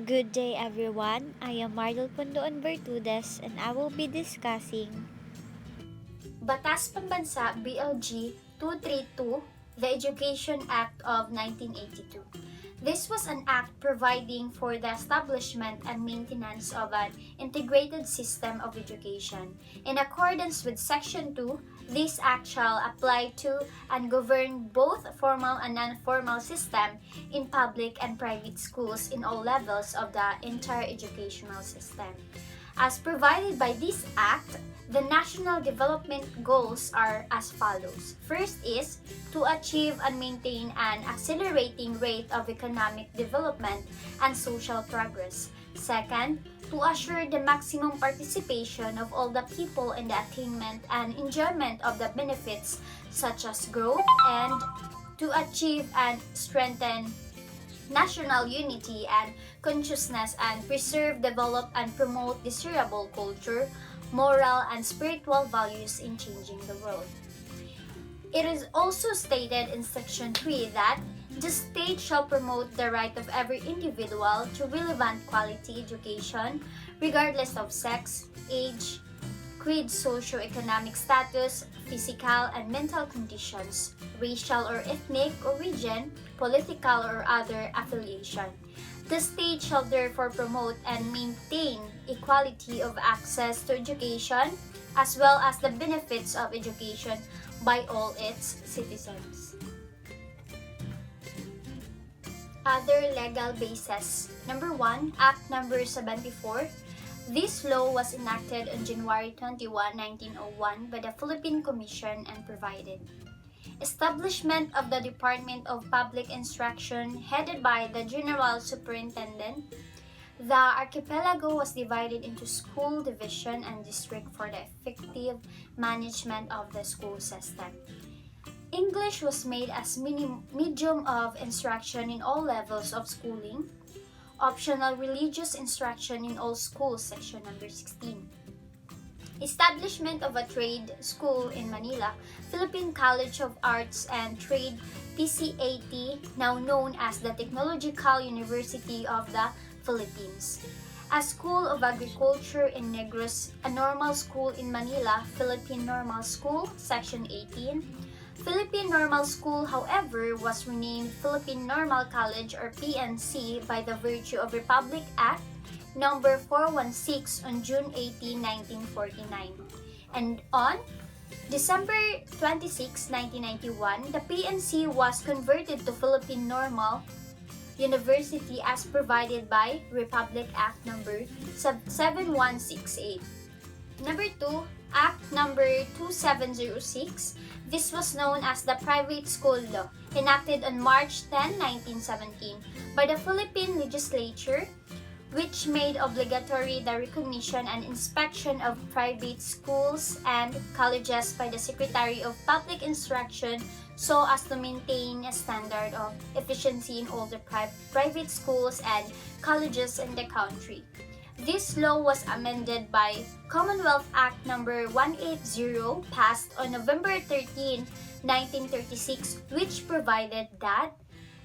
Good day everyone. I am Mardel Pondoon Bertudes and I will be discussing Batas Pambansa BLG 232, the Education Act of 1982. This was an act providing for the establishment and maintenance of an integrated system of education. In accordance with Section 2, this act shall apply to and govern both formal and non-formal system in public and private schools in all levels of the entire educational system. As provided by this act, the national development goals are as follows. First is to achieve and maintain an accelerating rate of economic development and social progress. Second, to assure the maximum participation of all the people in the attainment and enjoyment of the benefits such as growth, and to achieve and strengthen national unity and consciousness and preserve, develop, and promote desirable culture, moral, and spiritual values in changing the world. It is also stated in Section 3 that the state shall promote the right of every individual to relevant quality education, regardless of sex, age, creed, socio-economic status, physical and mental conditions, racial or ethnic origin, political or other affiliation. The state shall therefore promote and maintain equality of access to education as well as the benefits of education by all its citizens. Other legal bases. Number 1, Act Number 74. This law was enacted on January 21, 1901 by the Philippine Commission and provided establishment of the Department of Public Instruction headed by the General Superintendent. The archipelago was divided into school division and district for the effective management of the school system. English was made as medium of instruction in all levels of schooling. Optional religious instruction in all schools, section number 16. Establishment of a trade school in Manila, Philippine College of Arts and Trade, PCAT, now known as the Technological University of the Philippines. A School of Agriculture in Negros, a normal school in Manila, Philippine Normal School, section 18. Philippine Normal School, however, was renamed Philippine Normal College or PNC by the virtue of Republic Act number 416 on June 18, 1949. And on December 26, 1991, the PNC was converted to Philippine Normal University as provided by Republic Act number 7168. Number 2, Act number 2706. This was known as the Private School Law, enacted on March 10, 1917 by the Philippine Legislature, which made obligatory the recognition and inspection of private schools and colleges by the Secretary of Public Instruction so as to maintain a standard of efficiency in all the private schools and colleges in the country. This law was amended by Commonwealth Act number 180 passed on November 13, 1936, which provided that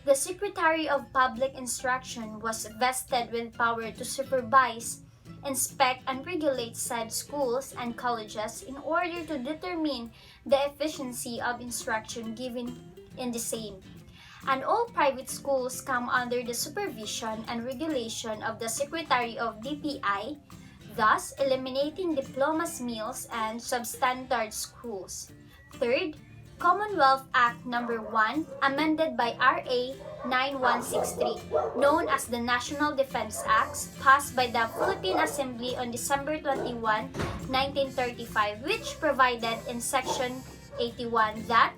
the Secretary of Public Instruction was vested with power to supervise, inspect, and regulate said schools and colleges in order to determine the efficiency of instruction given in the same. And all private schools come under the supervision and regulation of the Secretary of DPI, thus eliminating diplomas mills and substandard schools. Third, Commonwealth Act number 1, amended by RA 9163, known as the National Defense Acts, passed by the Philippine Assembly on December 21, 1935, which provided in Section 81 that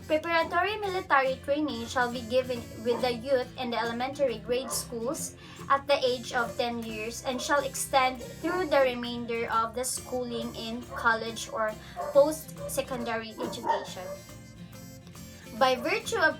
preparatory military training shall be given with the youth in the elementary grade schools at the age of 10 years and shall extend through the remainder of the schooling in college or post-secondary education. By virtue of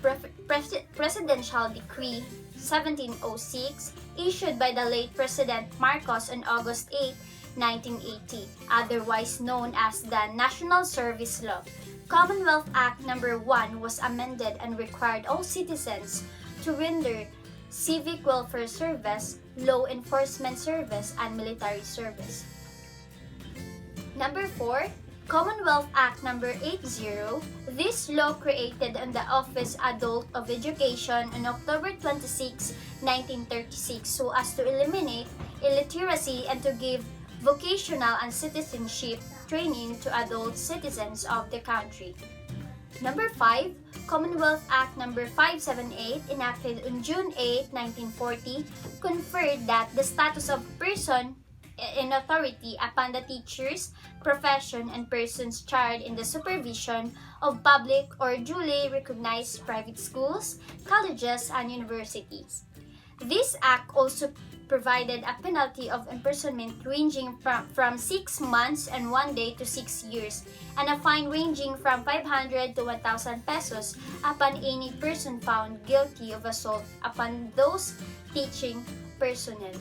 Presidential Decree 1706, issued by the late President Marcos on August 8, 1980, otherwise known as the National Service Law, Commonwealth Act number 1 was amended and required all citizens to render civic welfare service, law enforcement service, and military service. Number 4, Commonwealth Act Number 80. This law created the Office Adult of Education on October 26, 1936 so as to eliminate illiteracy and to give vocational and citizenship training to adult citizens of the country. Number 5, Commonwealth Act Number 578, enacted on June 8, 1940, conferred that the status of person in authority upon the teachers, profession, and persons charged in the supervision of public or duly recognized private schools, colleges, and universities. This act also provided a penalty of imprisonment ranging from 6 months and 1 day to 6 years, and a fine ranging from 500 to 1,000 pesos upon any person found guilty of assault upon those teaching personnel.